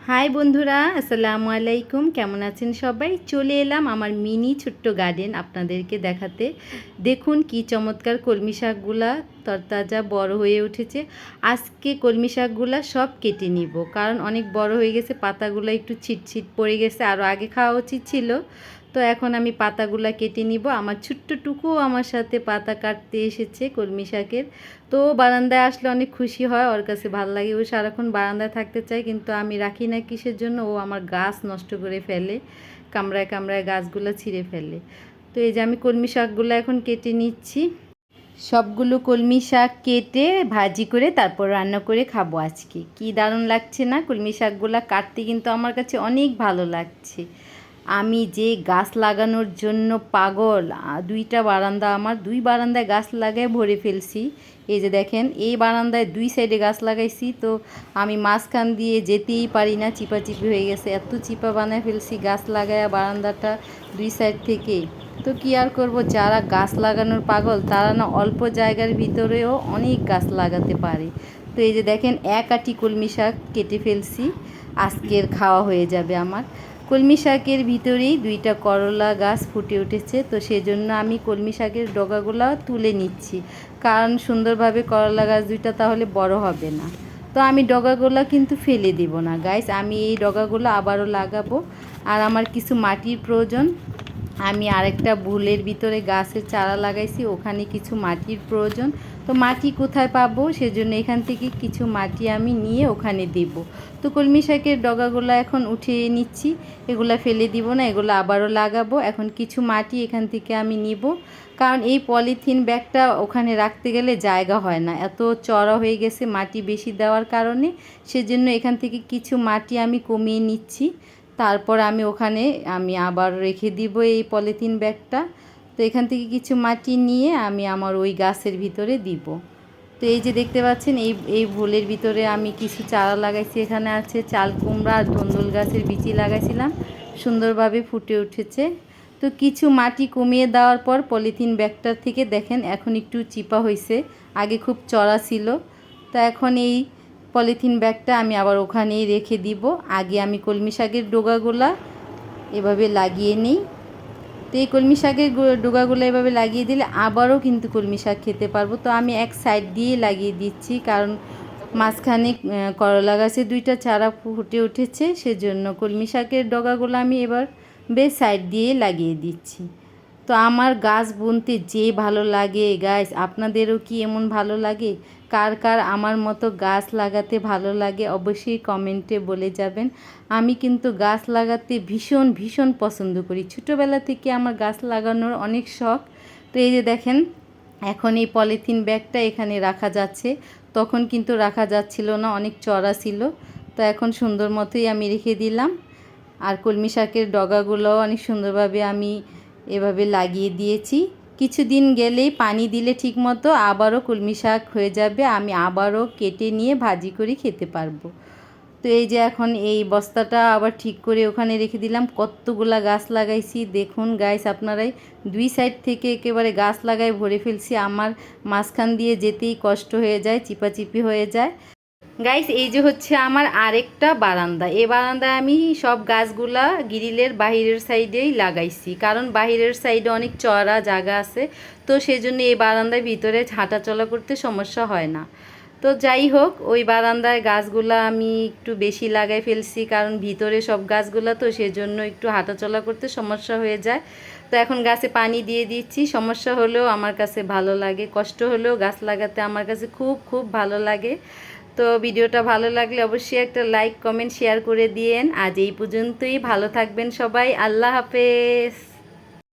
High বন্ধুরা, আসসালামু আলাইকুম। কেমন আছেন সবাই? চলে এলাম আমার মিনি ছোট্ট গার্ডেন আপনাদেরকে দেখাতে। দেখুন কি চমৎকার কলমি শাকগুলা তরতাজা বড় হয়ে উঠেছে। আজকে কলমি শাকগুলা সব কেটে নিব, কারণ অনেক বড় হয়ে গেছে, পাতাগুলো একটু ছিটছিট পড়ে গেছে, আরও আগে খাওয়া উচিত ছিল। তো এখন আমি পাতাগুলা কেটে নিব। আমার ছোট্টটুকুও আমার সাথে পাতা কাটতে এসেছে কলমি শাকের। তো বারান্দায় আসলে অনেক খুশি হয়, ওর কাছে ভালো লাগে, ও সারাক্ষণ বারান্দায় থাকতে চায়, কিন্তু আমি রাখি না কিসের জন্য, ও আমার গাছ নষ্ট করে ফেলে, কামড়ায় কামড়ায় গাছগুলো ছিঁড়ে ফেলে। তো এই যে আমি কলমি শাকগুলো এখন কেটে নিচ্ছি। সবগুলো কলমি শাক কেটে ভাজি করে তারপর রান্না করে খাবো আজকে। কি দারুণ লাগছে না? কলমি শাকগুলো কাটতে কিন্তু আমার কাছে অনেক ভালো লাগছে। আমি যে গাছ লাগানোর জন্য পাগল, দুইটা বারান্দা, আমার দুই বারান্দায় গাছ লাগায় ভরে ফেলছি। এই যে দেখেন, এই বারান্দায় দুই সাইডে গাছ লাগাইছি, তো আমি মাঝখান দিয়ে যেতেই পারি না, চিপাচিপি হয়ে গেছে, এত চিপা বানায় ফেলছি গাছ লাগায়া বারান্দাটা দুই সাইড থেকে। তো কী আর করব, যারা গাছ লাগানোর পাগল তারা না অল্প জায়গার ভিতরেও অনেক গাছ লাগাতে পারে। তো এই যে দেখেন, এক আটি কলমি শাক কেটে ফেলছি, আজকের খাওয়া হয়ে যাবে আমার। কলমি শাকের ভিতরেই দুইটা করলা গাছ ফুটে উঠেছে, তো সেজন্য আমি কলমি শাকের ডগাগুলো তুলে নিচ্ছি, কারণ সুন্দরভাবে করলা গাছ দুইটা তাহলে বড় হবে না। তো আমি ডগাগুলো কিন্তু ফেলে দিব না গাইস, আমি এই ডগাগুলো আবারও লাগাবো। আর আমার কিছু মাটির প্রয়োজন, আমি আরেকটা বুলের ভিতরে গাছের চারা লাগাইছি, ওখানে কিছু মাটির প্রয়োজন। তো মাটি কোথায় পাবো, সেজন্য এখান থেকে কিছু মাটি আমি নিয়ে ওখানে দেব। তো কলমি শাকের ডগাগুলো এখন উঠিয়ে নিচ্ছি, এগুলো ফেলে দিব না, এগুলো আবারও লাগাবো। এখন কিছু মাটি এখান থেকে আমি নিব, কারণ এই পলিথিন ব্যাগটা ওখানে রাখতে গেলে জায়গা হয় না, এত চড়া হয়ে গেছে মাটি বেশি দেওয়ার কারণে। সেজন্য এখান থেকে কিছু মাটি আমি কমিয়ে নিচ্ছি, তারপর আমি আবার রেখে দিব এই পলিথিন ব্যাগটা। তো এখান থেকে কিছু মাটি নিয়ে আমি আমার ওই গাছের ভিতরে দিব। তো এই যে দেখতে পাচ্ছেন, এই ভুলের ভিতরে আমি কিছু চারা লাগাইছি, এখানে আছে চাল কুমড়া আর ধুন্দুল গাছের বিচি লাগাইছিলাম, সুন্দরভাবে ফুটে উঠেছে। তো কিছু মাটি কমিয়ে দেওয়ার পর পলিথিন ব্যাগটার থেকে দেখেন এখন একটু চিপা হয়েছে, আগে খুব চড়া ছিল। তো এখন এই পলিথিন ব্যাগটা আমি আবার ওখানেই রেখে দিব। আগে আমি কলমি শাকের ডোগাগুলা এভাবে লাগিয়ে নিই। তো এই কলমি শাকের ডোগাগুলো এভাবে লাগিয়ে দিলে আবারও কিন্তু কলমি শাক খেতে পারবো। তো আমি এক সাইড দিয়ে লাগিয়ে দিচ্ছি, কারণ মাঝখানে করলা গাছে দুইটা চারা ফুটে উঠেছে, সেজন্য কলমি শাকের ডগাগুলো আমি এবার বেশ সাইড দিয়ে লাগিয়ে দিচ্ছি। তো আমার গাছ বুনতে যে ভালো লাগে গাছ, আপনাদেরও কি এমন ভালো লাগে? কার কার আমার মতো গাছ লাগাতে ভালো লাগে অবশ্যই কমেন্টে বলে যাবেন। আমি কিন্তু গাছ লাগাতে ভীষণ ভীষণ পছন্দ করি, ছোটোবেলা থেকে আমার গাছ লাগানোর অনেক শখ। তো এই যে দেখেন, এখন এই পলিথিন ব্যাগটা এখানে রাখা যাচ্ছে, তখন কিন্তু রাখা যাচ্ছিল না, অনেক চড়া ছিল। তো এখন সুন্দর মতোই আমি রেখে দিলাম। আর কলমি শাকের ডগাগুলোও অনেক সুন্দরভাবে আমি এভাবে লাগিয়ে দিয়েছি। কিছুদিন গেলেই পানি দিলে ঠিকমতো আবারও কলমি শাক হয়ে যাবে, আমি আবারও কেটে নিয়ে ভাজি করে খেতে পারবো। তো এই যে এখন এই বস্তাটা আবার ঠিক করে ওখানে রেখে দিলাম। কতগুলা গাছ লাগাইছি দেখুন গাইস, আপনারাই দুই সাইড থেকে একেবারে গাছ লাগাই ভরে ফেলছি, আমার মাঝখান দিয়ে যেতেই কষ্ট হয়ে যায়, চিপাচিপি হয়ে যায়। গাইস, এই যে হচ্ছে আমার আরেকটা বারান্দা, এই বারান্দায় আমি সব গাছগুলা গ্রিলের বাহিরের সাইডেই লাগাইছি, কারণ বাহিরের সাইডে অনেক চড়া জায়গা আছে, তো সেজন্য এই বারান্দার ভিতরে হাঁটা চলা করতে সমস্যা হয় না। তো যাই হোক, ওই বারান্দায় গাছগুলা আমি একটু বেশি লাগাই ফেলছি, কারণ ভিতরে সব গাছগুলা, তো সেজন্য একটু হাঁটা চলা করতে সমস্যা হয়ে যায়। তো এখন গাছে পানি দিয়ে দিচ্ছি, সমস্যা হলেও আমার কাছে ভালো লাগে, কষ্ট হলেও গাছ লাগাতে আমার কাছে খুব খুব ভালো লাগে। তো ভিডিওটা ভালো লাগলে অবশ্যই একটা লাইক কমেন্ট শেয়ার করে দিয়েন। আজ এই পর্যন্তই, ভালো থাকবেন সবাই, আল্লাহ হাফেজ।